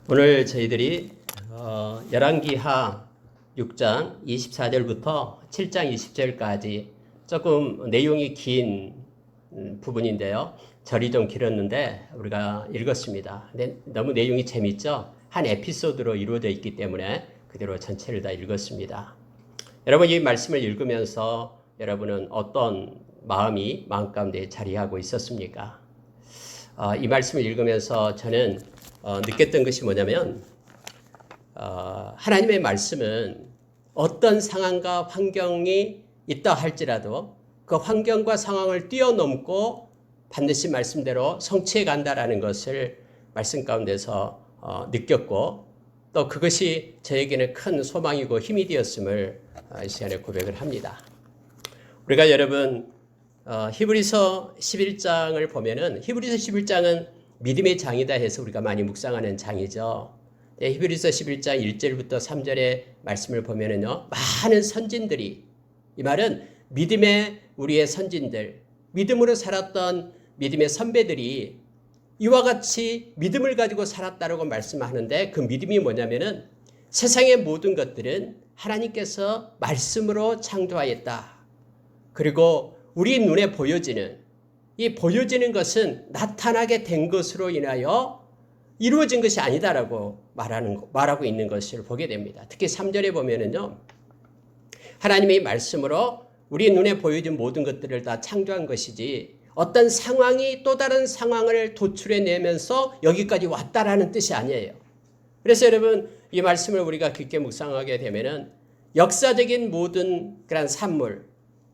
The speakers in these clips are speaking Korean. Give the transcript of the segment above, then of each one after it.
오늘 저희들이 열왕기하 6장 24절부터 7장 20절까지 조금 내용이 긴 부분인데요. 절이 좀 길었는데 우리가 읽었습니다. 근데 너무 내용이 재밌죠? 한 에피소드로 이루어져 있기 때문에 그대로 전체를 다 읽었습니다. 여러분 이 말씀을 읽으면서 여러분은 어떤 마음 가운데 자리하고 있었습니까? 이 말씀을 읽으면서 저는 느꼈던 것이 뭐냐면 하나님의 말씀은 어떤 상황과 환경이 있다 할지라도 그 환경과 상황을 뛰어넘고 반드시 말씀대로 성취해 간다라는 것을 말씀 가운데서 느꼈고 또 그것이 저에게는 큰 소망이고 힘이 되었음을 이 시간에 고백을 합니다. 우리가 여러분 히브리서 11장을 보면은 히브리서 11장은 믿음의 장이다 해서 우리가 많이 묵상하는 장이죠. 히브리서 11장 1절부터 3절의 말씀을 보면은요, 많은 선진들이, 이 말은 믿음의 우리의 선진들, 믿음으로 살았던 믿음의 선배들이 이와 같이 믿음을 가지고 살았다라고 말씀하는데 그 믿음이 뭐냐면은 세상의 모든 것들은 하나님께서 말씀으로 창조하였다. 그리고 우리 눈에 보여지는 이 보여지는 것은 나타나게 된 것으로 인하여 이루어진 것이 아니다라고 말하고 있는 것을 보게 됩니다. 특히 3절에 보면은요, 하나님의 말씀으로 우리 눈에 보여진 모든 것들을 다 창조한 것이지 어떤 상황이 또 다른 상황을 도출해내면서 여기까지 왔다라는 뜻이 아니에요. 그래서 여러분 이 말씀을 우리가 깊게 묵상하게 되면은 역사적인 모든 그런 산물,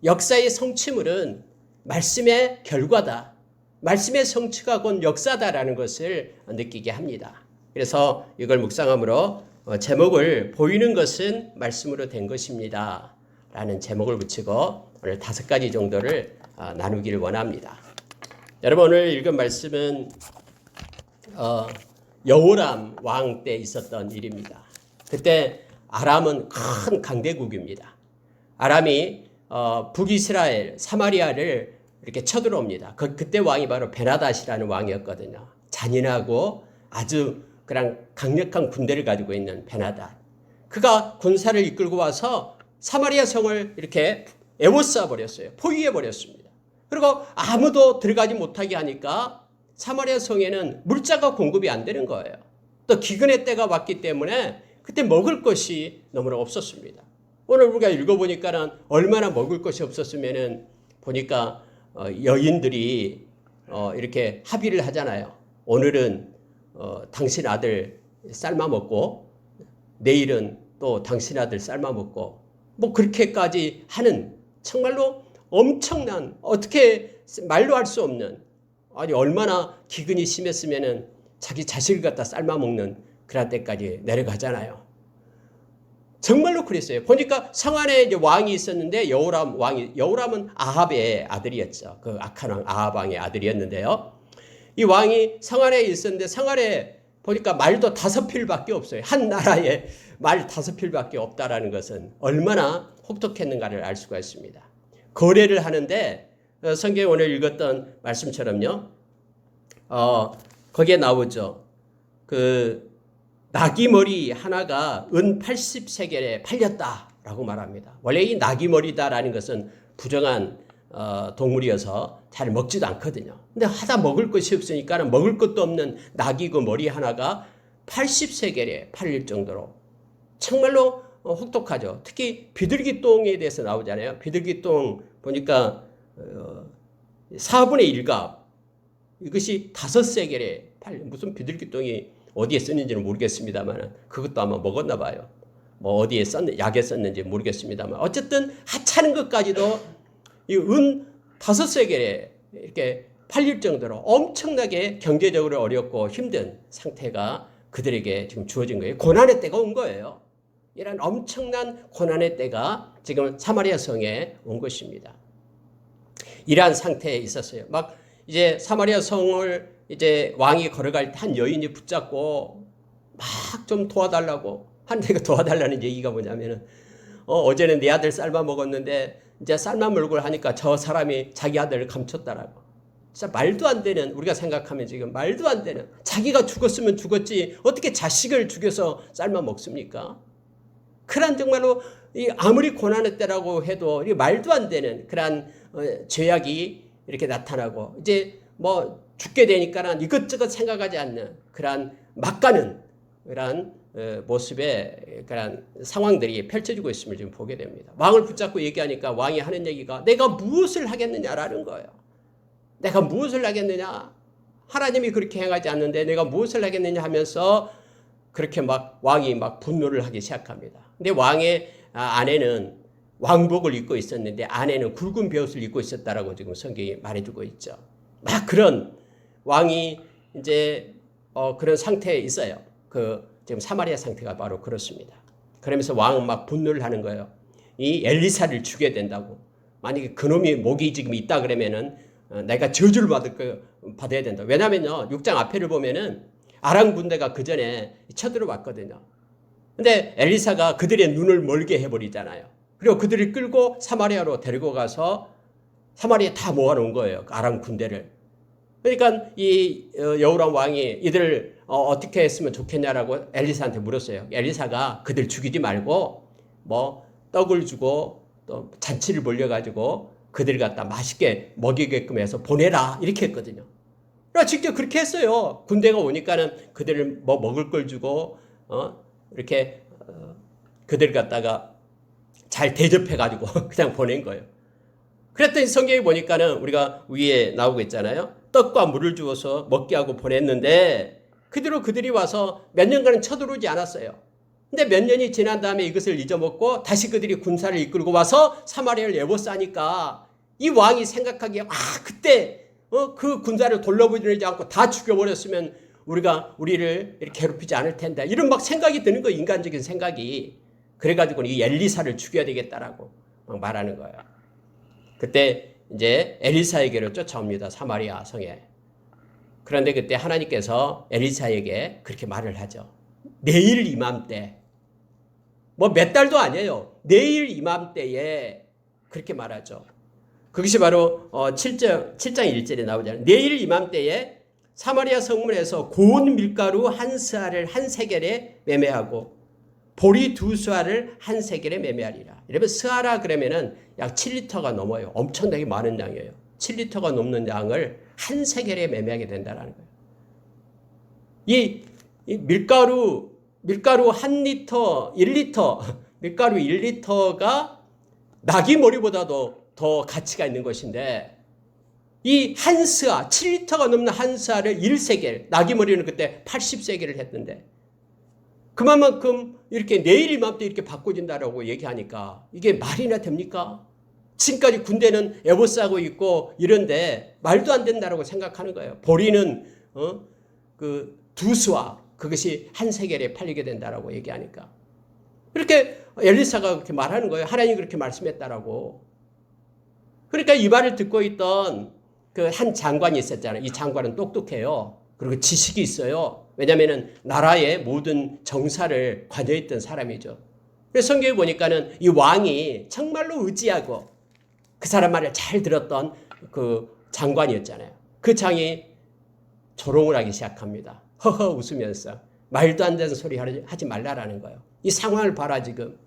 역사의 성취물은 말씀의 결과다. 말씀의 성취가 곧 역사다라는 것을 느끼게 합니다. 그래서 이걸 묵상함으로 제목을 보이는 것은 말씀으로 된 것입니다. 라는 제목을 붙이고 오늘 5가지 정도를 나누기를 원합니다. 여러분 오늘 읽은 말씀은 여호람 왕 때 있었던 일입니다. 그때 아람은 큰 강대국입니다. 아람이 북이스라엘 사마리아를 이렇게 쳐들어옵니다. 그때 왕이 바로 베나닷이라는 왕이었거든요. 잔인하고 아주 그냥 강력한 군대를 가지고 있는 베나닷. 그가 군사를 이끌고 와서 사마리아 성을 이렇게 에워싸 버렸어요. 포위해 버렸습니다. 그리고 아무도 들어가지 못하게 하니까 사마리아 성에는 물자가 공급이 안 되는 거예요. 또 기근의 때가 왔기 때문에 그때 먹을 것이 너무나 없었습니다. 오늘 우리가 읽어보니까는 얼마나 먹을 것이 없었으면은 보니까 여인들이 이렇게 합의를 하잖아요. 오늘은 당신 아들 삶아 먹고 내일은 또 당신 아들 삶아 먹고 뭐 그렇게까지 하는 정말로 엄청난 어떻게 말로 할 수 없는 아니 얼마나 기근이 심했으면은 자기 자식을 갖다 삶아 먹는 그런 때까지 내려가잖아요. 정말로 그랬어요. 보니까 성안에 이제 왕이 있었는데 여호람은 아합의 아들이었죠. 그 악한 왕 아합 왕의 아들이었는데요. 이 왕이 성안에 있었는데 성안에 보니까 말도 5필밖에 없어요. 한 나라에 말 5필밖에 없다라는 것은 얼마나 혹독했는가를 알 수가 있습니다. 거래를 하는데 성경에 오늘 읽었던 말씀처럼요. 거기에 나오죠. 나귀머리 하나가 은 80세겔에 팔렸다라고 말합니다. 원래 이 나귀머리다라는 것은 부정한 동물이어서 잘 먹지도 않거든요. 근데 하다 먹을 것이 없으니까 먹을 것도 없는 나귀 그 머리 하나가 80세겔에 팔릴 정도로 정말로 혹독하죠. 특히 비둘기똥에 대해서 나오잖아요. 비둘기똥 보니까 4분의 1값 이것이 5세겔에 무슨 비둘기똥이 어디에 썼는지는 모르겠습니다만 그것도 아마 먹었나 봐요. 뭐 어디에 약에 썼는지 모르겠습니다만 어쨌든 하찮은 것까지도 이 은 5세겔에 이렇게 팔릴 정도로 엄청나게 경제적으로 어렵고 힘든 상태가 그들에게 지금 주어진 거예요. 고난의 때가 온 거예요. 이런 엄청난 고난의 때가 지금 사마리아 성에 온 것입니다. 이러한 상태에 있었어요. 막 이제 사마리아 성을 이제 왕이 걸어갈 때 한 여인이 붙잡고 막 좀 도와달라고 한데가 도와달라는 얘기가 뭐냐면은 어제는 내 아들 삶아 먹었는데 이제 삶아 먹을 하니까 저 사람이 자기 아들을 감췄다라고 진짜 말도 안 되는, 우리가 생각하면 지금 말도 안 되는, 자기가 죽었으면 죽었지 어떻게 자식을 죽여서 삶아 먹습니까? 그런 정말로 아무리 고난의 때라고 해도 말도 안 되는 그런 죄악이 이렇게 나타나고, 이제 뭐 죽게 되니까는 이것저것 생각하지 않는 그런 막 가는 그런 모습의 그런 상황들이 펼쳐지고 있음을 지금 보게 됩니다. 왕을 붙잡고 얘기하니까 왕이 하는 얘기가 내가 무엇을 하겠느냐라는 거예요. 내가 무엇을 하겠느냐? 하나님이 그렇게 행하지 않는데 내가 무엇을 하겠느냐 하면서 그렇게 막 왕이 막 분노를 하기 시작합니다. 근데 왕의 아내는 왕복을 입고 있었는데 아내는 굵은 베옷을 입고 있었다라고 지금 성경이 말해주고 있죠. 막 그런 왕이 이제 그런 상태에 있어요. 지금 사마리아 상태가 바로 그렇습니다. 그러면서 왕은 막 분노를 하는 거예요. 이 엘리사를 죽여야 된다고. 만약에 그놈이 목이 지금 있다 그러면은 내가 저주를 받아야 된다. 왜냐면요, 6장 앞에를 보면은 아람 군대가 그 전에 쳐들어왔거든요. 근데 엘리사가 그들의 눈을 멀게 해버리잖아요. 그리고 그들을 끌고 사마리아로 데리고 가서 사마리아에 다 모아놓은 거예요. 아람 군대를. 그러니까 이 여호람 왕이 이들을 어떻게 했으면 좋겠냐라고 엘리사한테 물었어요. 엘리사가 그들 죽이지 말고 뭐 떡을 주고 또 잔치를 벌려가지고 그들 갖다 맛있게 먹이게끔 해서 보내라 이렇게 했거든요. 그러니까 직접 그렇게 했어요. 군대가 오니까는 그들을 뭐 먹을 걸 주고 이렇게 그들 갖다가 잘 대접해가지고 그냥 보낸 거예요. 그랬더니 성경에 보니까는 우리가 위에 나오고 있잖아요. 떡과 물을 주어서 먹게 하고 보냈는데 그대로 그들이 와서 몇 년간은 쳐들어오지 않았어요. 근데 몇 년이 지난 다음에 이것을 잊어먹고 다시 그들이 군사를 이끌고 와서 사마리아를 에워싸니까 이 왕이 생각하기에 그때 그 군사를 돌려보내지 않고 다 죽여버렸으면 우리를 이렇게 괴롭히지 않을 텐데 이런 막 생각이 드는 거예요. 인간적인 생각이. 그래가지고 이 엘리사를 죽여야 되겠다라고 막 말하는 거예요. 그때 이제 엘리사에게로 쫓아옵니다. 사마리아 성에. 그런데 그때 하나님께서 엘리사에게 그렇게 말을 하죠. 내일 이맘때, 뭐 몇 달도 아니에요. 내일 이맘때에 그렇게 말하죠. 그것이 바로 7장 1절에 나오잖아요. 내일 이맘때에 사마리아 성문에서 고운 밀가루 한 스아를 한 세겔에 매매하고 보리 두 스아를 한 세겔에 매매하리라. 이러면 스아라 그러면은 약 7리터가 넘어요. 엄청나게 많은 양이에요. 7리터가 넘는 양을 한 세겔에 매매하게 된다는 거예요. 이 밀가루 한 리터, 1리터, 밀가루 1리터가 나귀 머리보다도 더 가치가 있는 것인데 이 한 스아, 7리터가 넘는 한 스아를 1세겔, 나귀 머리는 그때 80세겔을 했던데 그만큼 이렇게 내일 이맘때 이렇게 바꿔진다라고 얘기하니까 이게 말이나 됩니까? 지금까지 군대는 에워싸고 있고 이런데 말도 안 된다라고 생각하는 거예요. 보리는 그 두 스아 그것이 한 세겔에 팔리게 된다라고 얘기하니까 이렇게 엘리사가 그렇게 말하는 거예요. 하나님이 그렇게 말씀했다라고. 그러니까 이 말을 듣고 있던 그 한 장관이 있었잖아요. 이 장관은 똑똑해요. 그리고 지식이 있어요. 왜냐하면 나라의 모든 정사를 관여했던 사람이죠. 그래서 성경에 보니까는 이 왕이 정말로 의지하고 그 사람 말을 잘 들었던 그 장관이었잖아요. 그 장이 조롱을 하기 시작합니다. 허허 웃으면서 말도 안 되는 소리 하지 말라라는 거예요. 이 상황을 봐라 지금.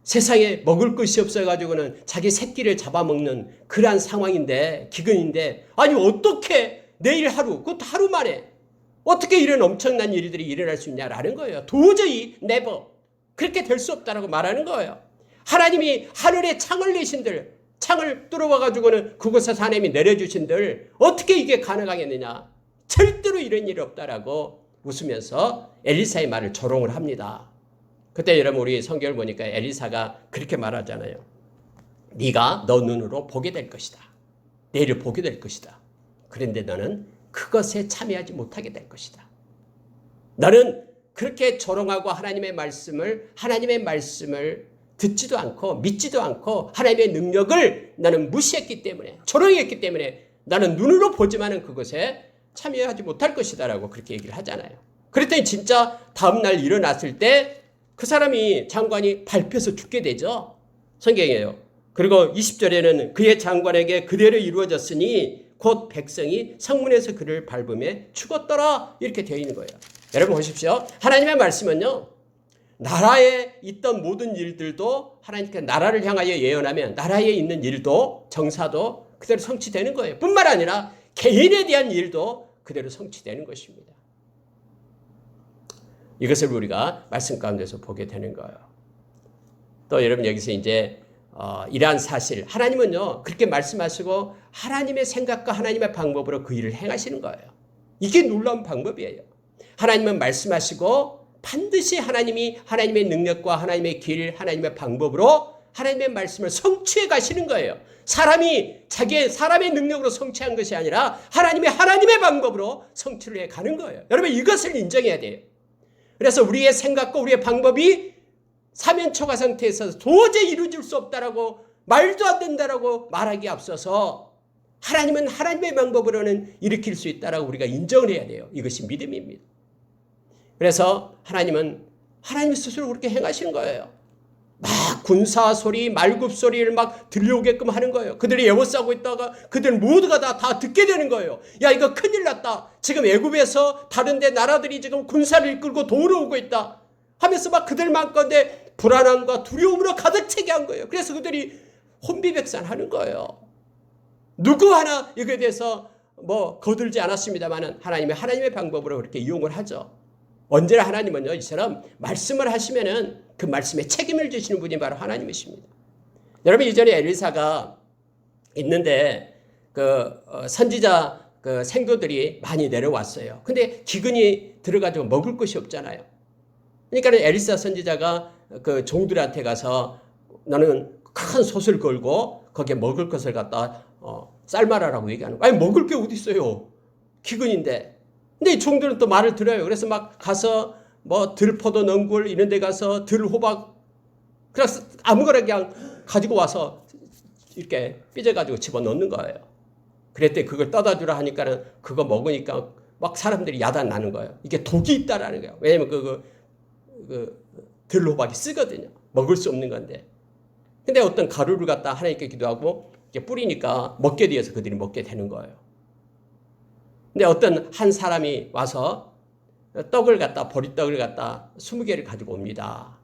세상에 먹을 것이 없어가지고는 자기 새끼를 잡아먹는 그러한 상황인데 기근인데 아니 어떻게 내일 하루 그것도 하루 만에 어떻게 이런 엄청난 일들이 일어날 수 있냐라는 거예요. 도저히 never 그렇게 될 수 없다라고 말하는 거예요. 하나님이 하늘에 창을 내신들 창을 뚫어와가지고는 그곳에서 하나님이 내려주신들 어떻게 이게 가능하겠느냐. 절대로 이런 일이 없다라고 웃으면서 엘리사의 말을 조롱을 합니다. 그때 여러분 우리 성경을 보니까 엘리사가 그렇게 말하잖아요. 네가 너 눈으로 보게 될 것이다. 내일을 보게 될 것이다. 그런데 너는 그것에 참여하지 못하게 될 것이다. 너는 그렇게 조롱하고 하나님의 말씀을 듣지도 않고 믿지도 않고 하나님의 능력을 나는 무시했기 때문에 조롱했기 때문에 나는 눈으로 보지만은 그것에 참여하지 못할 것이다라고 그렇게 얘기를 하잖아요. 그랬더니 진짜 다음날 일어났을 때 그 사람이 장관이 밟혀서 죽게 되죠. 성경이에요. 그리고 20절에는 그의 장관에게 그대로 이루어졌으니 곧 백성이 성문에서 그를 밟음에 죽었더라. 이렇게 되어 있는 거예요. 여러분 보십시오. 하나님의 말씀은요. 나라에 있던 모든 일들도 하나님께서 나라를 향하여 예언하면 나라에 있는 일도 정사도 그대로 성취되는 거예요. 뿐만 아니라 개인에 대한 일도 그대로 성취되는 것입니다. 이것을 우리가 말씀 가운데서 보게 되는 거예요. 또 여러분 여기서 이제 이러한 사실 하나님은요 그렇게 말씀하시고 하나님의 생각과 하나님의 방법으로 그 일을 행하시는 거예요. 이게 놀라운 방법이에요. 하나님은 말씀하시고 반드시 하나님이 하나님의 능력과 하나님의 길, 하나님의 방법으로 하나님의 말씀을 성취해 가시는 거예요. 사람이 사람의 능력으로 성취한 것이 아니라 하나님의 방법으로 성취를 해 가는 거예요. 여러분 이것을 인정해야 돼요. 그래서 우리의 생각과 우리의 방법이 사면초가 상태에서 도저히 이루어질 수 없다라고 말도 안 된다라고 말하기에 앞서서 하나님은 하나님의 방법으로는 일으킬 수 있다라고 우리가 인정을 해야 돼요. 이것이 믿음입니다. 그래서 하나님은 하나님 스스로 그렇게 행하시는 거예요. 막 군사 소리, 말굽 소리를 막 들려오게끔 하는 거예요. 그들이 에워싸고 있다가 그들 모두가 다 듣게 되는 거예요. 야 이거 큰일 났다. 지금 애굽에서 다른 데 나라들이 지금 군사를 이끌고 도우러 오고 있다. 하면서 막 그들만 건데 불안함과 두려움으로 가득 차게 한 거예요. 그래서 그들이 혼비백산하는 거예요. 누구 하나 이거에 대해서 거들지 않았습니다만 하나님의 방법으로 그렇게 이용을 하죠. 언제나 하나님은요 이처럼 말씀을 하시면은 그 말씀에 책임을 지시는 분이 바로 하나님이십니다. 여러분 이전에 엘리사가 있는데 선지자 생도들이 많이 내려왔어요. 근데 기근이 들어가지고 먹을 것이 없잖아요. 그러니까 엘리사 선지자가 그 종들한테 가서 너는 큰 솥을 걸고 거기에 먹을 것을 갖다 삶아라라고 얘기하는 거예요. 아니 먹을 게 어디 있어요? 기근인데. 근데 이 종들은 또 말을 들어요. 그래서 막 가서 들포도 능굴 이런 데 가서 들호박 그래서 아무거나 그냥 가지고 와서 이렇게 삐져가지고 집어넣는 거예요. 그랬더니 그걸 떠다 주라 하니까는 그거 먹으니까 막 사람들이 야단 나는 거예요. 이게 독이 있다라는 거예요. 왜냐면 그 들호박이 쓰거든요. 먹을 수 없는 건데. 근데 어떤 가루를 갖다 하나님께 기도하고 이렇게 뿌리니까 먹게 되어서 그들이 먹게 되는 거예요. 근데 어떤 한 사람이 와서 보리떡을 갖다 20개를 가지고 옵니다.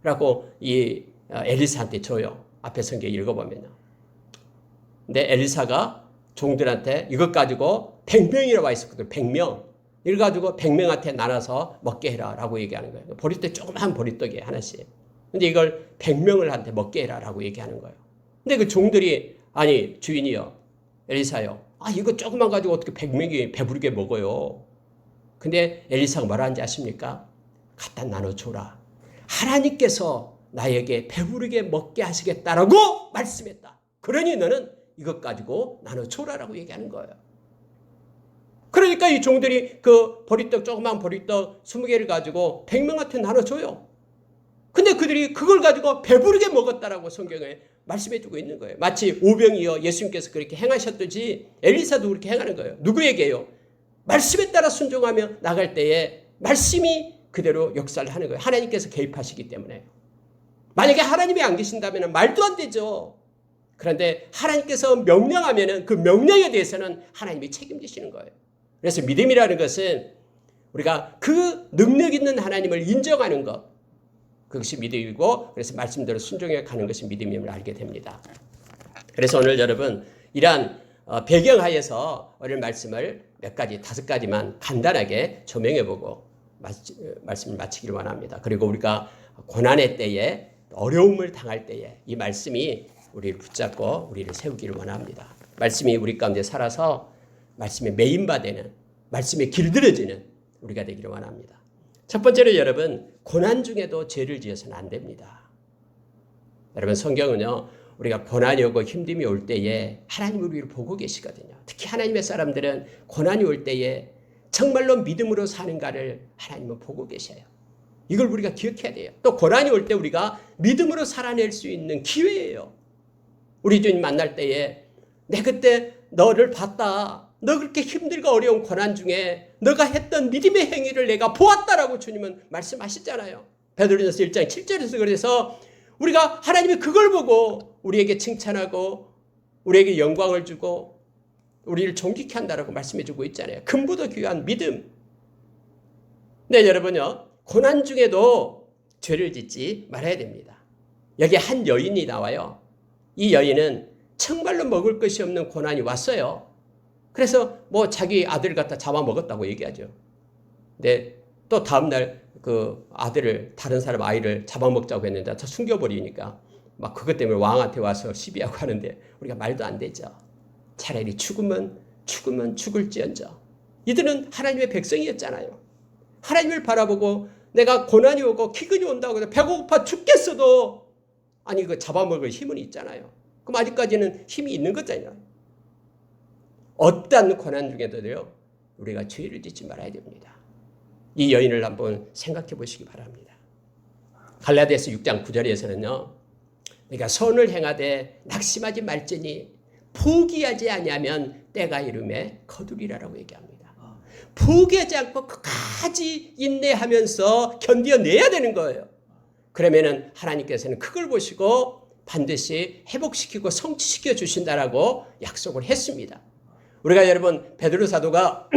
라고 이 엘리사한테 줘요. 앞에 성경 읽어보면요. 근데 엘리사가 종들한테 이것 가지고 100명이라고 와 있었거든요. 100명. 이걸 가지고 100명한테 나눠서 먹게 해라 라고 얘기하는 거예요. 보리떡, 조그만 보리떡이에요. 하나씩. 근데 이걸 100명을 한테 먹게 해라 라고 얘기하는 거예요. 근데 그 종들이 아니 주인이요. 엘리사요. 이거 조금만 가지고 어떻게 100명이 배부르게 먹어요. 근데 엘리사가 뭐라 하는지 아십니까? 갖다 나눠줘라. 하나님께서 나에게 배부르게 먹게 하시겠다라고 말씀했다. 그러니 너는 이것 가지고 나눠줘라라고 얘기하는 거예요. 그러니까 이 종들이 그 조그만 보리떡 20개를 가지고 100명한테 나눠줘요. 근데 그들이 그걸 가지고 배부르게 먹었다라고 성경에 말씀해주고 있는 거예요. 마치 오병이어 예수님께서 그렇게 행하셨듯이 엘리사도 그렇게 행하는 거예요. 누구에게요? 말씀에 따라 순종하며 나갈 때에 말씀이 그대로 역사를 하는 거예요. 하나님께서 개입하시기 때문에. 만약에 하나님이 안 계신다면 말도 안 되죠. 그런데 하나님께서 명령하면 그 명령에 대해서는 하나님이 책임지시는 거예요. 그래서 믿음이라는 것은 우리가 그 능력 있는 하나님을 인정하는 것, 그것이 믿음이고 그래서 말씀대로 순종해 가는 것이 믿음임을 알게 됩니다. 그래서 오늘 여러분 이러한 배경하에서 오늘 말씀을 몇 가지 5가지만 간단하게 조명해보고 말씀을 마치기를 원합니다. 그리고 우리가 고난의 때에 어려움을 당할 때에 이 말씀이 우리를 붙잡고 우리를 세우기를 원합니다. 말씀이 우리 가운데 살아서 말씀에 매인바되는 말씀에 길들여지는 우리가 되기를 원합니다. 첫 번째로 여러분 고난 중에도 죄를 지어서는 안 됩니다. 여러분 성경은요 우리가 고난이 오고 힘듦이 올 때에 하나님이 우리를 보고 계시거든요. 특히 하나님의 사람들은 고난이 올 때에 정말로 믿음으로 사는가를 하나님은 보고 계셔요. 이걸 우리가 기억해야 돼요. 또 고난이 올 때 우리가 믿음으로 살아낼 수 있는 기회예요. 우리 주님 만날 때에 내 그때 너를 봤다. 너 그렇게 힘들고 어려운 고난 중에 너가 했던 믿음의 행위를 내가 보았다라고 주님은 말씀하셨잖아요. 베드로전서 1장 7절에서 그래서 우리가 하나님이 그걸 보고 우리에게 칭찬하고 우리에게 영광을 주고 우리를 존귀케 한다라고 말씀해 주고 있잖아요. 금보다 귀한 믿음. 네, 여러분요. 고난 중에도 죄를 짓지 말아야 됩니다. 여기 한 여인이 나와요. 이 여인은 정말로 먹을 것이 없는 고난이 왔어요. 그래서 뭐 자기 아들 갖다 잡아먹었다고 얘기하죠. 근데 또 다음날 그 아들을, 다른 사람 아이를 잡아먹자고 했는데 다 숨겨버리니까 막 그것 때문에 왕한테 와서 시비하고 하는데 우리가 말도 안 되죠. 차라리 죽으면 죽을지언정. 이들은 하나님의 백성이었잖아요. 하나님을 바라보고 내가 고난이 오고 기근이 온다고 해서 배고파 죽겠어도 아니 그 잡아먹을 힘은 있잖아요. 그럼 아직까지는 힘이 있는 거잖아요. 어떤 고난 중에도요 우리가 죄를 짓지 말아야 됩니다. 이 여인을 한번 생각해 보시기 바랍니다. 갈라디아서 6장 9절에서는요. 그러니까 선을 행하되 낙심하지 말지니 포기하지 아니하면 때가 이름에 거두리라라고 얘기합니다. 포기하지 않고 끝까지 인내하면서 견뎌내야 되는 거예요. 그러면은 하나님께서는 그걸 보시고 반드시 회복시키고 성취시켜 주신다라고 약속을 했습니다. 우리가 여러분 베드로 사도가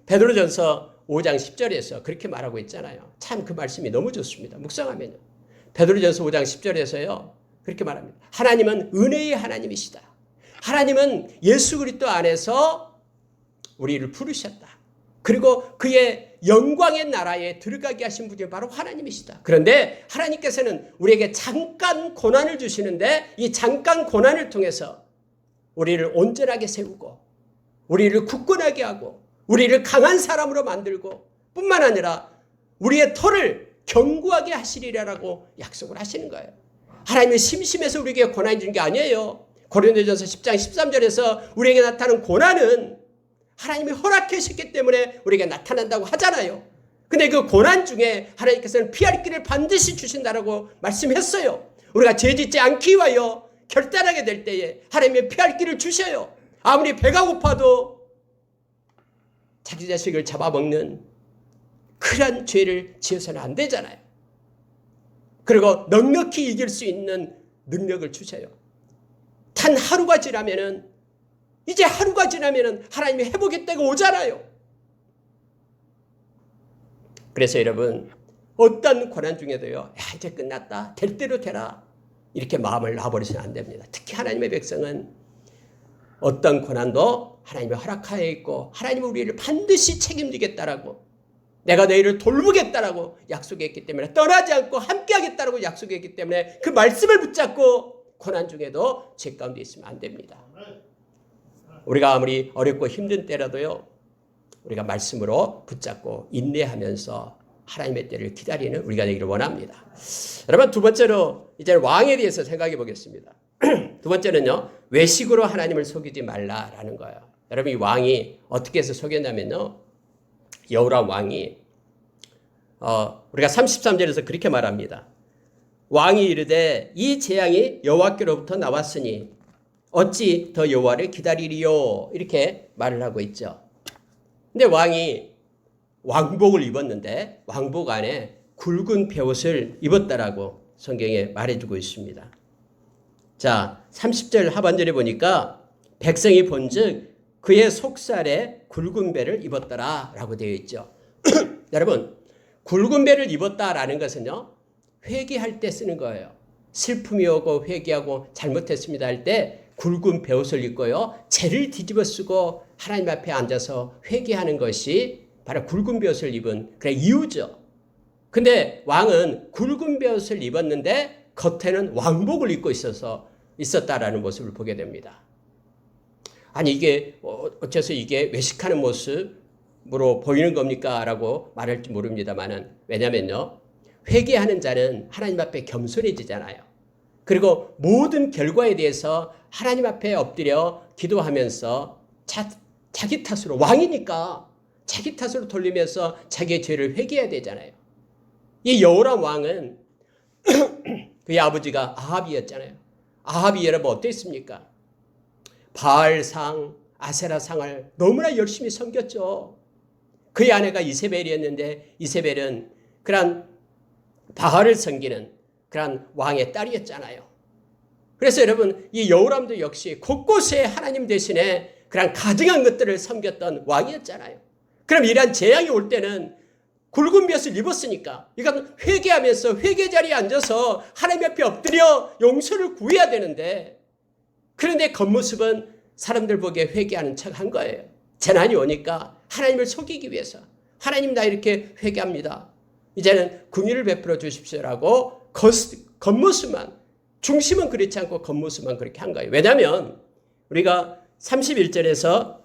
베드로전서 5장 10절에서 그렇게 말하고 있잖아요. 참 그 말씀이 너무 좋습니다. 묵상하면요. 베드로전서 5장 10절에서요. 그렇게 말합니다. 하나님은 은혜의 하나님이시다. 하나님은 예수 그리스도 안에서 우리를 부르셨다. 그리고 그의 영광의 나라에 들어가게 하신 분이 바로 하나님이시다. 그런데 하나님께서는 우리에게 잠깐 고난을 주시는데 이 잠깐 고난을 통해서 우리를 온전하게 세우고 우리를 굳건하게 하고 우리를 강한 사람으로 만들고 뿐만 아니라 우리의 터를 견고하게 하시리라고 약속을 하시는 거예요. 하나님은 심심해서 우리에게 고난이 주는 게 아니에요. 고린도전서 10장 13절에서 우리에게 나타나는 고난은 하나님이 허락하셨기 때문에 우리에게 나타난다고 하잖아요. 근데 그 고난 중에 하나님께서는 피할 길을 반드시 주신다라고 말씀했어요. 우리가 죄짓지 않기 위하여 결단하게 될 때에 하나님이 피할 길을 주셔요. 아무리 배가 고파도 자기 자식을 잡아먹는 그런 죄를 지어서는 안 되잖아요. 그리고 넉넉히 이길 수 있는 능력을 주셔요. 단 하루가 지나면은 이제 하루가 지나면은 하나님의 회복의 때가 오잖아요. 그래서 여러분 어떤 고난 중에도요. 야 이제 끝났다. 될 대로 되라. 이렇게 마음을 놔버리서는 안 됩니다. 특히 하나님의 백성은 어떤 고난도 하나님의 허락하에 있고 하나님은 우리를 반드시 책임지겠다라고 내가 너희를 돌보겠다라고 약속했기 때문에 떠나지 않고 함께하겠다라고 약속했기 때문에 그 말씀을 붙잡고 고난 중에도 죄 가운데 있으면 안 됩니다. 우리가 아무리 어렵고 힘든 때라도요. 우리가 말씀으로 붙잡고 인내하면서 하나님의 때를 기다리는 우리가 되기를 원합니다. 여러분 두 번째로 이제 왕에 대해서 생각해 보겠습니다. 두 번째는요. 외식으로 하나님을 속이지 말라라는 거예요. 여러분 이 왕이 어떻게 해서 속였냐면요. 여호람 왕이 우리가 33절에서 그렇게 말합니다. 왕이 이르되 이 재앙이 여호와께로부터 나왔으니 어찌 더 여호와를 기다리리요 이렇게 말을 하고 있죠. 근데 왕이 왕복을 입었는데 왕복 안에 굵은 베옷을 입었다라고 성경에 말해주고 있습니다. 자 30절 하반절에 보니까 백성이 본즉 그의 속살에 굵은 배를 입었더라라고 되어 있죠. 여러분 굵은 배를 입었다라는 것은요. 회개할 때 쓰는 거예요. 슬픔이 오고 회개하고 잘못했습니다 할 때 굵은 베옷을 입고요. 죄를 뒤집어 쓰고 하나님 앞에 앉아서 회개하는 것이 바로 굵은 베옷을 입은 그런 이유죠. 근데 왕은 굵은 베옷을 입었는데 겉에는 왕복을 입고 있었다라는 모습을 보게 됩니다. 아니 이게 어째서 이게 외식하는 모습으로 보이는 겁니까? 라고 말할지 모릅니다만은 왜냐면요. 회개하는 자는 하나님 앞에 겸손해지잖아요. 그리고 모든 결과에 대해서 하나님 앞에 엎드려 기도하면서 자기 탓으로 왕이니까 자기 탓으로 돌리면서 자기의 죄를 회개해야 되잖아요. 이 여호람 왕은 그의 아버지가 아합이었잖아요. 아합이 여러분 어땠습니까? 바알상, 아세라상을 너무나 열심히 섬겼죠. 그의 아내가 이세벨이었는데 이세벨은 그런 바알을 섬기는 그런 왕의 딸이었잖아요. 그래서 여러분 이 여호람도 역시 곳곳에 하나님 대신에 그런 가증한 것들을 섬겼던 왕이었잖아요. 그럼 이러한 재앙이 올 때는 굵은 볕을 입었으니까 이건 회개하면서 회개 자리에 앉아서 하나님 앞에 엎드려 용서를 구해야 되는데, 그런데 겉모습은 사람들 보기에 회개하는 척 한 거예요. 재난이 오니까 하나님을 속이기 위해서 하나님 나 이렇게 회개합니다. 이제는 긍휼을 베풀어 주십시오라고 겉모습만, 중심은 그렇지 않고 겉모습만 그렇게 한 거예요. 왜냐하면 우리가 31절에서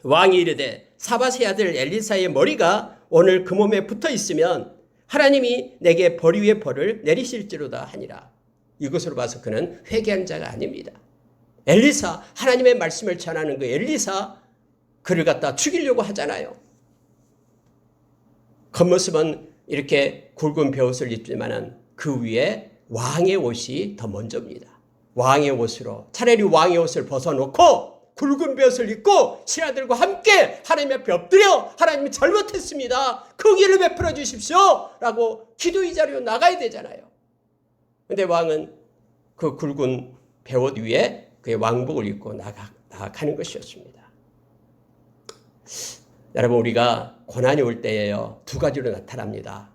왕이 이르되 사밧의 아들 엘리사의 머리가 오늘 그 몸에 붙어 있으면 하나님이 내게 벌 위에 벌을 내리실지로다 하니라. 이것으로 봐서 그는 회개한 자가 아닙니다. 엘리사, 하나님의 말씀을 전하는 그 엘리사, 그를 갖다 죽이려고 하잖아요. 겉모습은 이렇게 굵은 베옷을 입지만은 그 위에 왕의 옷이 더 먼저입니다. 왕의 옷으로, 차라리 왕의 옷을 벗어놓고 굵은 베옷을 입고 신하들과 함께 하나님 앞에 엎드려 하나님이 잘못했습니다, 긍휼을 베풀어 주십시오 라고 기도의 자리로 나가야 되잖아요. 그런데 왕은 그 굵은 베옷 위에 그의 왕복을 입고 나가는 것이었습니다. 여러분, 우리가 고난이 올 때에요, 두 가지로 나타납니다.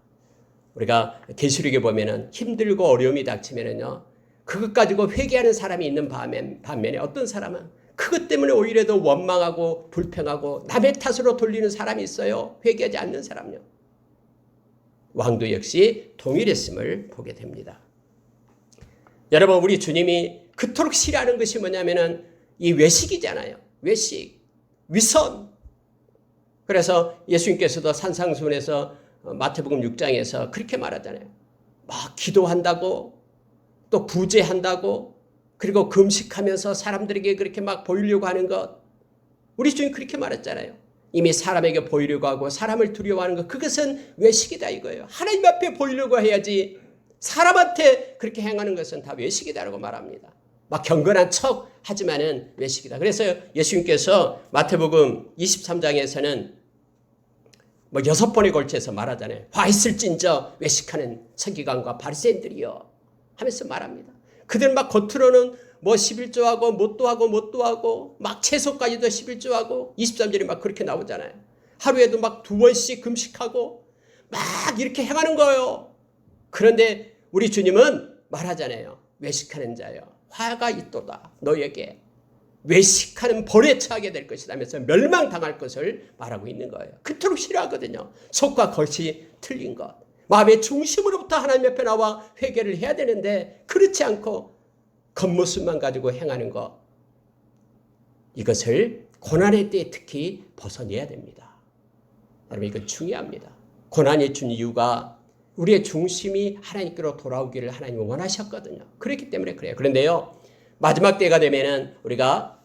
우리가 계시록에 보면은 힘들고 어려움이 닥치면은요, 그것 가지고 회개하는 사람이 있는 반면에 어떤 사람은 그것 때문에 오히려 더 원망하고 불평하고 남의 탓으로 돌리는 사람이 있어요. 회개하지 않는 사람요. 왕도 역시 동일했음을 보게 됩니다. 여러분, 우리 주님이 그토록 싫어하는 것이 뭐냐면은 이 외식이잖아요. 외식, 위선. 그래서 예수님께서도 산상수훈에서 마태복음 6장에서 그렇게 말하잖아요. 막 기도한다고, 또 구제한다고, 그리고 금식하면서 사람들에게 그렇게 막 보이려고 하는 것. 우리 주님 그렇게 말했잖아요. 이미 사람에게 보이려고 하고 사람을 두려워하는 것, 그것은 외식이다 이거예요. 하나님 앞에 보이려고 해야지 사람한테 그렇게 행하는 것은 다 외식이다라고 말합니다. 막 경건한 척 하지만은 외식이다. 그래서 예수님께서 마태복음 23장에서는 뭐 6번에 걸쳐서 말하잖아요. 화 있을진저 외식하는 서기관과 바리새인들이여 하면서 말합니다. 그들 막 겉으로는 뭐 11조하고 못도하고 막 채소까지도 11조하고 23절이 막 그렇게 나오잖아요. 하루에도 막 2번씩 금식하고 막 이렇게 행하는 거예요. 그런데 우리 주님은 말하잖아요. 외식하는 자여, 화가 있도다 너에게. 외식하는 벌에 처하게 될 것이다 하면서 멸망당할 것을 말하고 있는 거예요. 그토록 싫어하거든요. 속과 겉이 틀린 것. 마음의 중심으로부터 하나님 옆에 나와 회개를 해야 되는데 그렇지 않고 겉모습만 가지고 행하는 것, 이것을 고난의 때에 특히 벗어내야 됩니다. 여러분, 이건 중요합니다. 고난이 준 이유가 우리의 중심이 하나님께로 돌아오기를 하나님이 원하셨거든요. 그렇기 때문에 그래요. 그런데요, 마지막 때가 되면은 우리가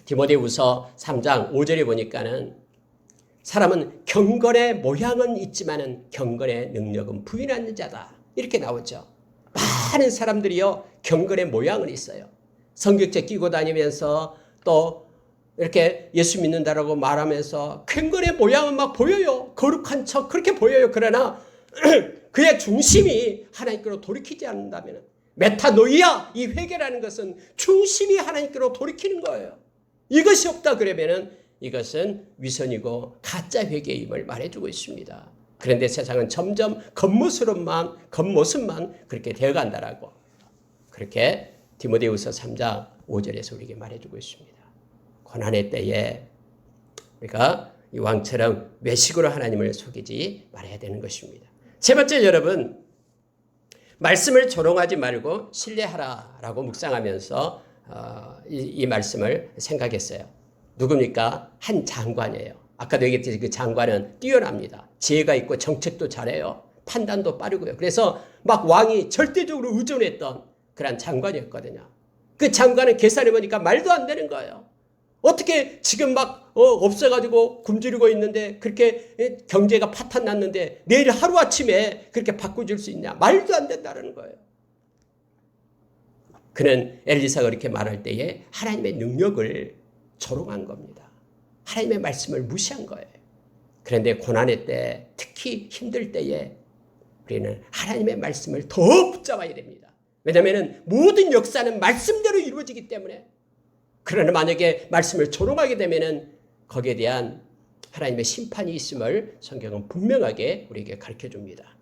디모데후서 3장 5절에 보니까는 사람은 경건의 모양은 있지만은 경건의 능력은 부인하는 자다, 이렇게 나오죠. 많은 사람들이요, 경건의 모양은 있어요. 성경책 끼고 다니면서 또 이렇게 예수 믿는다라고 말하면서 경건의 모양은 막 보여요. 거룩한 척 그렇게 보여요. 그러나 그의 중심이 하나님께로 돌이키지 않는다면, 메타노이아, 이 회개라는 것은 중심이 하나님께로 돌이키는 거예요. 이것이 없다 그러면은 이것은 위선이고 가짜 회개임을 말해주고 있습니다. 그런데 세상은 점점 겉모습만 그렇게 되어간다라고, 그렇게 디모데후서 3장 5절에서 우리에게 말해주고 있습니다. 고난의 때에 우리가 이 왕처럼 외식으로 하나님을 속이지 말아야 되는 것입니다. 세 번째, 여러분, 말씀을 조롱하지 말고 신뢰하라라고 묵상하면서 이 말씀을 생각했어요. 누굽니까? 한 장관이에요. 아까도 얘기했듯이 그 장관은 뛰어납니다. 지혜가 있고 정책도 잘해요. 판단도 빠르고요. 그래서 막 왕이 절대적으로 의존했던 그런 장관이었거든요. 그 장관은 계산해보니까 말도 안 되는 거예요. 어떻게 지금 막 없어가지고 굶주리고 있는데, 그렇게 경제가 파탄 났는데 내일 하루아침에 그렇게 바꿔줄 수 있냐? 말도 안 된다는 거예요. 그는 엘리사가 그렇게 말할 때에 하나님의 능력을 조롱한 겁니다. 하나님의 말씀을 무시한 거예요. 그런데 고난의 때, 특히 힘들 때에 우리는 하나님의 말씀을 더 붙잡아야 됩니다. 왜냐하면 모든 역사는 말씀대로 이루어지기 때문에 그러나 만약에 말씀을 조롱하게 되면은 거기에 대한 하나님의 심판이 있음을 성경은 분명하게 우리에게 가르쳐 줍니다.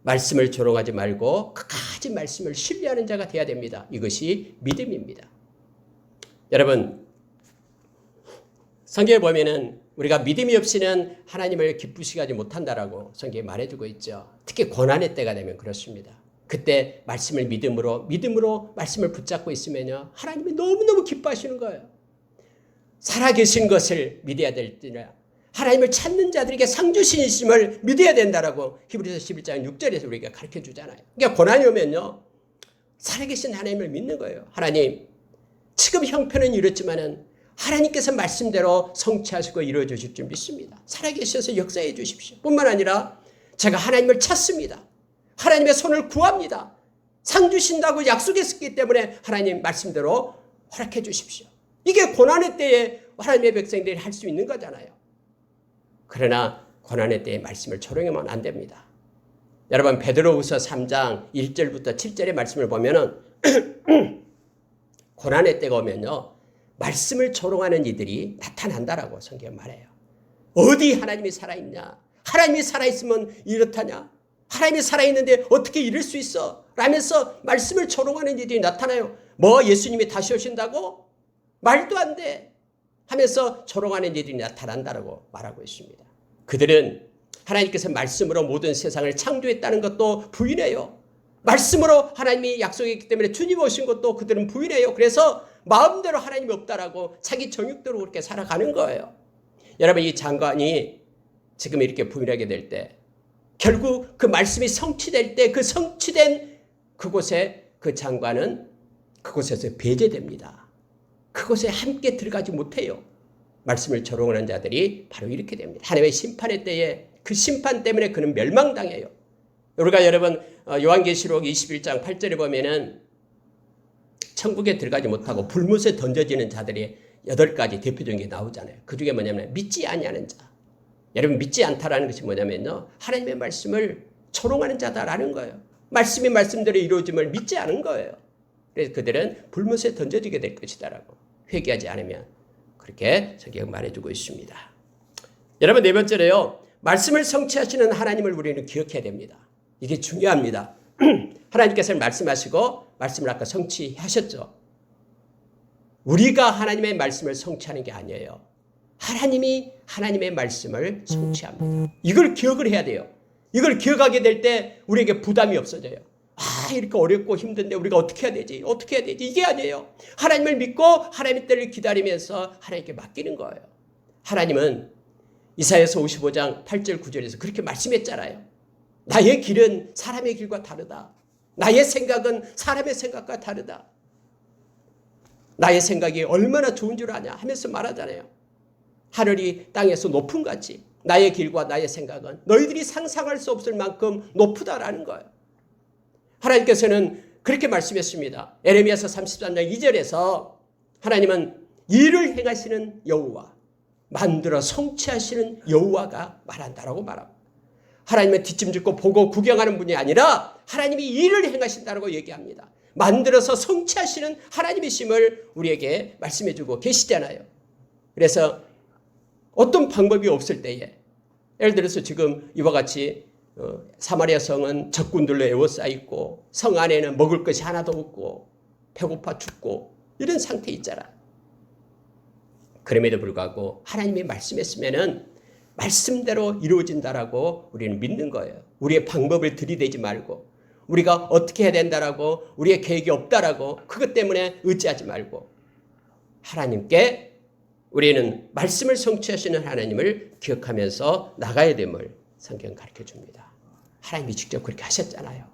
말씀을 조롱하지 말고 끝까지 말씀을 신뢰하는 자가 되어야 됩니다. 이것이 믿음입니다. 여러분, 성경에 보면은 우리가 믿음이 없이는 하나님을 기쁘시게 하지 못한다라고 성경에 말해주고 있죠. 특히 고난의 때가 되면 그렇습니다. 그때 말씀을 믿음으로 말씀을 붙잡고 있으면요, 하나님이 너무너무 기뻐하시는 거예요. 살아계신 것을 믿어야 될 때나 하나님을 찾는 자들에게 상 주시심을 믿어야 된다라고 히브리서 11장 6절에서 우리가 가르쳐 주잖아요. 그러니까 고난이 오면요, 살아계신 하나님을 믿는 거예요. 하나님, 지금 형편은 이렇지만은 하나님께서 말씀대로 성취하시고 이루어 주실 줄 믿습니다. 살아계셔서 역사해 주십시오. 뿐만 아니라 제가 하나님을 찾습니다. 하나님의 손을 구합니다. 상 주신다고 약속했기 때문에 하나님 말씀대로 허락해 주십시오. 이게 고난의 때에 하나님의 백성들이 할 수 있는 거잖아요. 그러나 고난의 때에 말씀을 조롱하면 안 됩니다. 여러분, 베드로후서 3장 1절부터 7절의 말씀을 보면은 고난의 때가 오면요, 말씀을 조롱하는 이들이 나타난다라고 성경은 말해요. 어디 하나님이 살아있냐? 하나님이 살아있으면 이렇다냐? 하나님이 살아있는데 어떻게 이럴 수 있어? 라면서 말씀을 조롱하는 이들이 나타나요. 뭐 예수님이 다시 오신다고? 말도 안 돼. 하면서 조롱하는 이들이 나타난다라고 말하고 있습니다. 그들은 하나님께서 말씀으로 모든 세상을 창조했다는 것도 부인해요. 말씀으로 하나님이 약속했기 때문에 주님 오신 것도 그들은 부인해요. 그래서 마음대로 하나님이 없다라고 자기 정욕대로 그렇게 살아가는 거예요. 여러분, 이 장관이 지금 이렇게 부인하게 될 때, 결국 그 말씀이 성취될 때 그 성취된 그곳에 그 장관은 그곳에서 배제됩니다. 그곳에 함께 들어가지 못해요. 말씀을 조롱하는 자들이 바로 이렇게 됩니다. 하나님의 심판의 때에 그 심판 때문에 그는 멸망당해요. 우리가 여러분 요한계시록 21장 8절에 보면은 천국에 들어가지 못하고 불못에 던져지는 자들이 8가지 대표적인 게 나오잖아요. 그 중에 뭐냐면 믿지 아니하는 자. 여러분, 믿지 않다라는 것이 뭐냐면요, 하나님의 말씀을 조롱하는 자다라는 거예요. 말씀이 말씀대로 이루어짐을 믿지 않은 거예요. 그래서 그들은 불못에 던져지게 될 것이다라고, 회개하지 않으면 그렇게 성경 말해주고 있습니다. 여러분, 네 번째로요, 말씀을 성취하시는 하나님을 우리는 기억해야 됩니다. 이게 중요합니다. 하나님께서는 말씀하시고 말씀을 아까 성취하셨죠. 우리가 하나님의 말씀을 성취하는 게 아니에요. 하나님이 하나님의 말씀을 성취합니다. 이걸 기억을 해야 돼요. 이걸 기억하게 될 때 우리에게 부담이 없어져요. 이렇게 어렵고 힘든데 우리가 어떻게 해야 되지? 어떻게 해야 되지? 이게 아니에요. 하나님을 믿고 하나님의 때를 기다리면서 하나님께 맡기는 거예요. 하나님은 이사야서 55장 8절 9절에서 그렇게 말씀했잖아요. 나의 길은 사람의 길과 다르다. 나의 생각은 사람의 생각과 다르다. 나의 생각이 얼마나 좋은 줄 아냐 하면서 말하잖아요. 하늘이 땅에서 높은 같이 나의 길과 나의 생각은 너희들이 상상할 수 없을 만큼 높다라는 거예요. 하나님께서는 그렇게 말씀했습니다. 에레미야서 33장 2절에서 하나님은 일을 행하시는 여호와, 만들어 성취하시는 여호와가 말한다라고 말합니다. 하나님은 뒷짐짓고 보고 구경하는 분이 아니라 하나님이 일을 행하신다라고 얘기합니다. 만들어서 성취하시는 하나님이심을 우리에게 말씀해주고 계시잖아요. 그래서 어떤 방법이 없을 때에, 예를 들어서 지금 이와 같이 사마리아 성은 적군들로 에워싸있고 성 안에는 먹을 것이 하나도 없고 배고파 죽고 이런 상태에 있잖아. 그럼에도 불구하고 하나님이 말씀했으면은 말씀대로 이루어진다라고 우리는 믿는 거예요. 우리의 방법을 들이대지 말고, 우리가 어떻게 해야 된다라고, 우리의 계획이 없다라고 그것 때문에 의지하지 말고, 하나님께 우리는 말씀을 성취하시는 하나님을 기억하면서 나가야 됨을 성경 가르쳐 줍니다. 하나님이 직접 그렇게 하셨잖아요.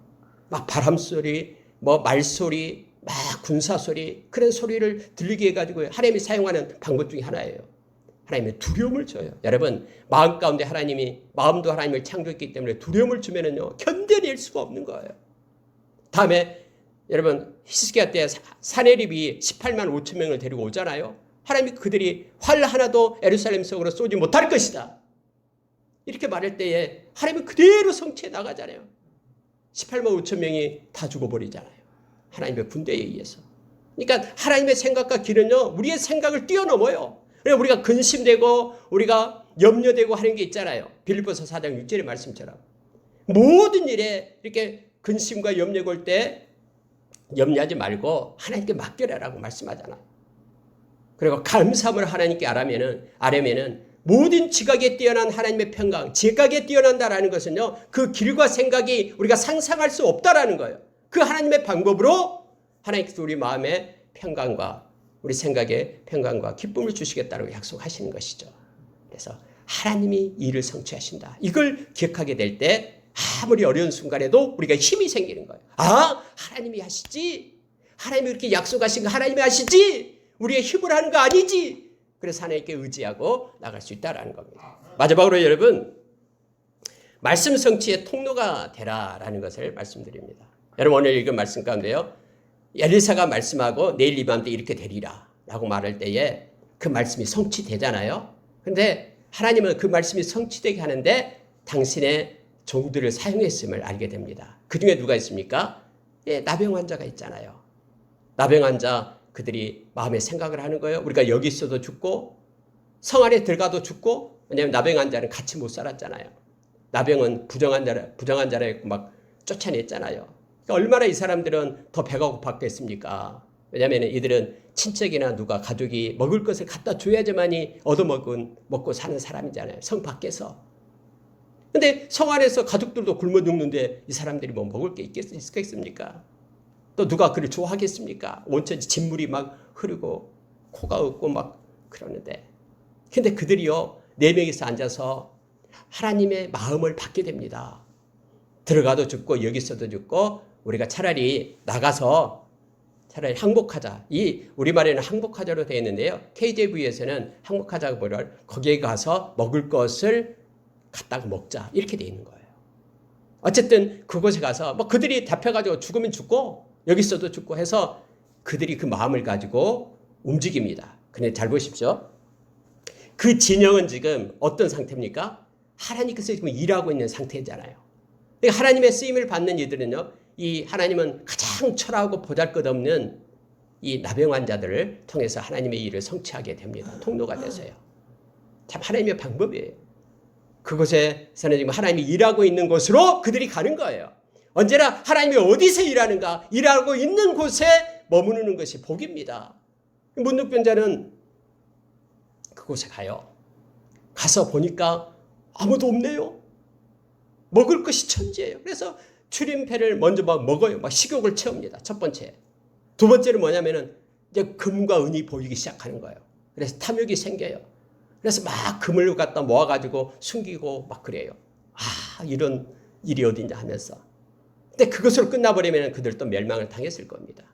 막 바람소리, 말소리, 막 군사소리, 그런 소리를 들리게 해가지고 하나님이 사용하는 방법 중에 하나예요. 하나님의 두려움을 줘요. 여러분, 마음 가운데 마음도 하나님을 창조했기 때문에 두려움을 주면은요, 견뎌낼 수가 없는 거예요. 다음에 여러분, 히스기야 때 사내립이 18만 5천 명을 데리고 오잖아요. 하나님이 그들이 활 하나도 예루살렘 속으로 쏘지 못할 것이다. 이렇게 말할 때에 하나님은 그대로 성취해 나가잖아요. 18만 5천 명이 다 죽어버리잖아요. 하나님의 군대에 의해서. 그러니까 하나님의 생각과 길은요, 우리의 생각을 뛰어넘어요. 그래서 우리가 근심되고 우리가 염려되고 하는 게 있잖아요. 빌립보서 4장 6절의 말씀처럼. 모든 일에 이렇게 근심과 염려가 올 때 염려하지 말고 하나님께 맡겨라라고 말씀하잖아. 그리고 감사함을 하나님께 아뢰면은 모든 지각에 뛰어난 하나님의 평강, 지각에 뛰어난다라는 것은요, 그 길과 생각이 우리가 상상할 수 없다라는 거예요. 그 하나님의 방법으로 하나님께서 우리 마음의 평강과 우리 생각의 평강과 기쁨을 주시겠다고 약속하시는 것이죠. 그래서 하나님이 일을 성취하신다. 이걸 기억하게 될 때 아무리 어려운 순간에도 우리가 힘이 생기는 거예요. 아, 하나님이 하시지. 하나님이 이렇게 약속하신 거 하나님이 하시지. 우리의 힘을 하는 거 아니지. 그래서 하나님께 의지하고 나갈 수 있다는 겁니다. 마지막으로 여러분, 말씀 성취의 통로가 되라라는 것을 말씀드립니다. 여러분 오늘 읽은 말씀 가운데요, 엘리사가 말씀하고 내일 이맘때 이렇게 되리라 라고 말할 때에 그 말씀이 성취되잖아요. 그런데 하나님은 그 말씀이 성취되게 하는데 당신의 종들을 사용했음을 알게 됩니다. 그 중에 누가 있습니까? 예, 나병 환자가 있잖아요. 나병 환자, 그들이 마음의 생각을 하는 거예요. 우리가 여기 있어도 죽고 성 안에 들어가도 죽고, 왜냐하면 나병 환자는 같이 못 살았잖아요. 나병은 부정한 자라 했고 막 쫓아냈잖아요. 그러니까 얼마나 이 사람들은 더 배가 고팠겠습니까? 왜냐하면 이들은 친척이나 누가 가족이 먹을 것을 갖다 줘야지만이 얻어먹고 사는 사람이잖아요. 성 밖에서. 근데 성 안에서 가족들도 굶어 죽는데 이 사람들이 뭐 먹을 게 있겠습니까? 또 누가 그를 좋아하겠습니까? 온천지 진물이 막 흐르고 코가 없고 막 그러는데. 근데 그들이요, 4명이서 앉아서 하나님의 마음을 받게 됩니다. 들어가도 죽고 여기 있어도 죽고 우리가 차라리 나가서 차라리 항복하자. 이 우리말에는 항복하자로 되어 있는데요. KJV에서는 항복하자고 뭐를 거기에 가서 먹을 것을 갖다가 먹자 이렇게 돼 있는 거예요. 어쨌든 그곳에 가서 뭐 그들이 잡혀가지고 죽으면 죽고 여기 있어도 죽고 해서 그들이 그 마음을 가지고 움직입니다. 근데 잘 보십시오. 그 진영은 지금 어떤 상태입니까? 하나님께서 지금 일하고 있는 상태잖아요. 그러니까 하나님의 쓰임을 받는 이들은요, 이 하나님은 가장 철하고 보잘것없는 이 나병 환자들을 통해서 하나님의 일을 성취하게 됩니다. 통로가 돼서요. 참 하나님의 방법이에요. 그곳에서는 지금 하나님이 일하고 있는 곳으로 그들이 가는 거예요. 언제나 하나님이 어디서 일하는가, 일하고 있는 곳에 머무르는 것이 복입니다. 문둥병자는 그곳에 가요. 가서 보니까 아무도 없네요. 먹을 것이 천지예요. 그래서 출임패를 먼저 막 먹어요. 막 식욕을 채웁니다. 첫 번째. 두 번째는 뭐냐면은 이제 금과 은이 보이기 시작하는 거예요. 그래서 탐욕이 생겨요. 그래서 막 금을 갖다 모아가지고 숨기고 막 그래요. 아, 이런 일이 어딨냐 하면서. 근데 그것으로 끝나버리면 그들도 멸망을 당했을 겁니다.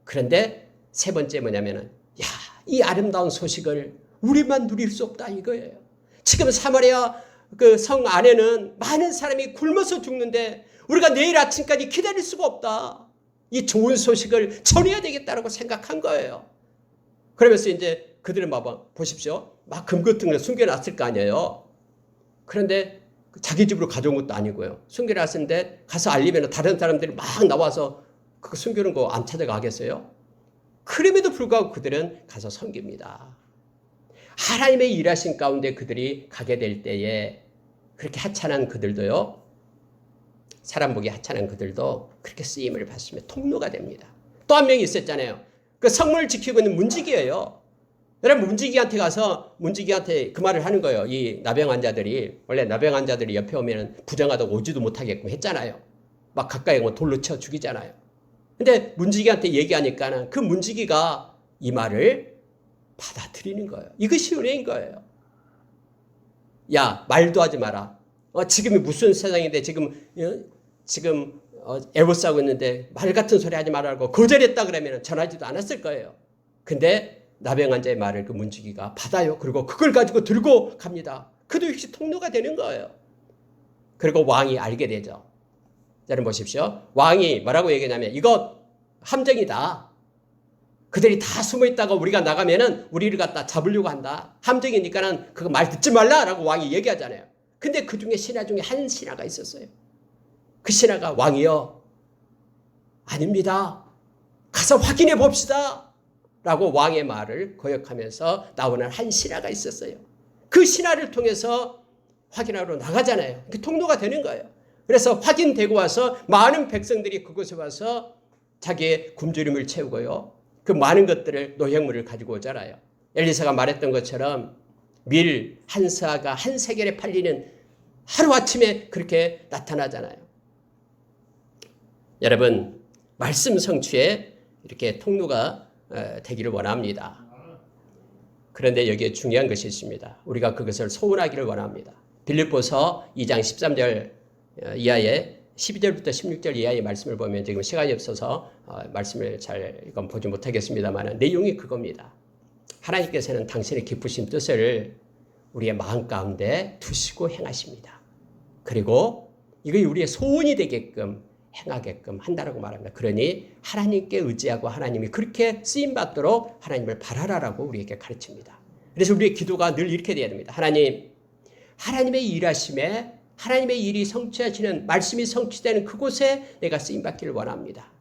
그런데 세 번째 뭐냐면은, 야, 이 아름다운 소식을 우리만 누릴 수 없다 이거예요. 지금 사마리아 그 성 안에는 많은 사람이 굶어서 죽는데 우리가 내일 아침까지 기다릴 수가 없다. 이 좋은 소식을 전해야 되겠다라고 생각한 거예요. 그러면서 이제 그들은 보십시오. 막 금 같은 걸 숨겨놨을 거 아니에요. 그런데 자기 집으로 가져온 것도 아니고요. 숨겨놨는데 가서 알리면 다른 사람들이 막 나와서 그거 숨겨놓은 거 안 찾아가겠어요? 그럼에도 불구하고 그들은 가서 섬깁니다. 하나님의 일하신 가운데 그들이 가게 될 때에 그렇게 하찮은 그들도요, 사람 보기 하찮은 그들도 그렇게 쓰임을 받으면 통로가 됩니다. 또 한 명이 있었잖아요. 그 성문을 지키고 있는 문지기예요. 여러분 문지기한테 가서 문지기한테 그 말을 하는 거예요. 이 나병 환자들이, 원래 나병 환자들이 옆에 오면 부정하다고 오지도 못하게끔 했잖아요. 막 가까이 오면 돌로 쳐 죽이잖아요. 근데 문지기한테 얘기하니까는 그 문지기가 이 말을 받아들이는 거예요. 이것이 은혜인 거예요. 야, 말도 하지 마라. 지금이 무슨 세상인데 지금 애워싸고 있는데 말 같은 소리 하지 말라고 거절했다 그러면 전하지도 않았을 거예요. 근데 나병 환자의 말을 그 문지기가 받아요. 그리고 그걸 가지고 들고 갑니다. 그도 역시 통로가 되는 거예요. 그리고 왕이 알게 되죠. 여러분 보십시오. 왕이 뭐라고 얘기하냐면 이거 함정이다. 그들이 다 숨어 있다가 우리가 나가면은 우리를 갖다 잡으려고 한다. 함정이니까는 그거 말 듣지 말라라고 왕이 얘기하잖아요. 근데 그 중에 신하 중에 한 신하가 있었어요. 그 신하가 왕이요, 아닙니다. 가서 확인해 봅시다. 라고 왕의 말을 거역하면서 나오는 한 신하가 있었어요. 그 신하를 통해서 확인하러 나가잖아요. 그 통로가 되는 거예요. 그래서 확인되고 와서 많은 백성들이 그곳에 와서 자기의 굶주림을 채우고요. 그 많은 것들을 노획물을 가지고 오잖아요. 엘리사가 말했던 것처럼 밀 한 사가 한 세겔에 팔리는 하루아침에 그렇게 나타나잖아요. 여러분, 말씀 성취에 이렇게 통로가 되기를 원합니다. 그런데 여기에 중요한 것이 있습니다. 우리가 그것을 소원하기를 원합니다. 빌립보서 2장 13절 이하의 12절부터 16절 이하의 말씀을 보면 지금 시간이 없어서 말씀을 잘 이건 보지 못하겠습니다만 내용이 그겁니다. 하나님께서는 당신의 기쁘신 뜻을 우리의 마음 가운데 두시고 행하십니다. 그리고 이것이 우리의 소원이 되게끔 행하게끔 한다라고 말합니다. 그러니 하나님께 의지하고 하나님이 그렇게 쓰임받도록 하나님을 바라라라고 우리에게 가르칩니다. 그래서 우리의 기도가 늘 이렇게 돼야 됩니다. 하나님, 하나님의 일하심에 하나님의 일이 성취하시는 말씀이 성취되는 그곳에 내가 쓰임받기를 원합니다.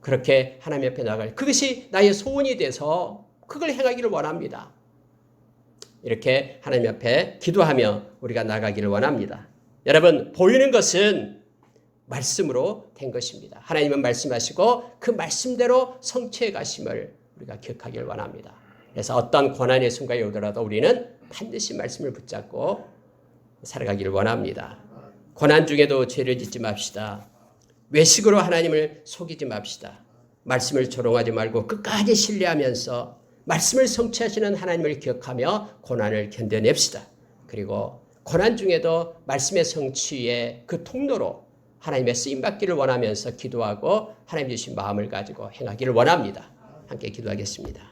그렇게 하나님 앞에 나아갈 그것이 나의 소원이 돼서 그걸 행하기를 원합니다. 이렇게 하나님 앞에 기도하며 우리가 나가기를 원합니다. 여러분, 보이는 것은 말씀으로 된 것입니다. 하나님은 말씀하시고 그 말씀대로 성취해 가심을 우리가 기억하기를 원합니다. 그래서 어떤 고난의 순간이 오더라도 우리는 반드시 말씀을 붙잡고 살아가기를 원합니다. 고난 중에도 죄를 짓지 맙시다. 외식으로 하나님을 속이지 맙시다. 말씀을 조롱하지 말고 끝까지 신뢰하면서 말씀을 성취하시는 하나님을 기억하며 고난을 견뎌냅시다. 그리고 고난 중에도 말씀의 성취의 그 통로로 하나님의 쓰임받기를 원하면서 기도하고 하나님 주신 마음을 가지고 행하기를 원합니다. 함께 기도하겠습니다.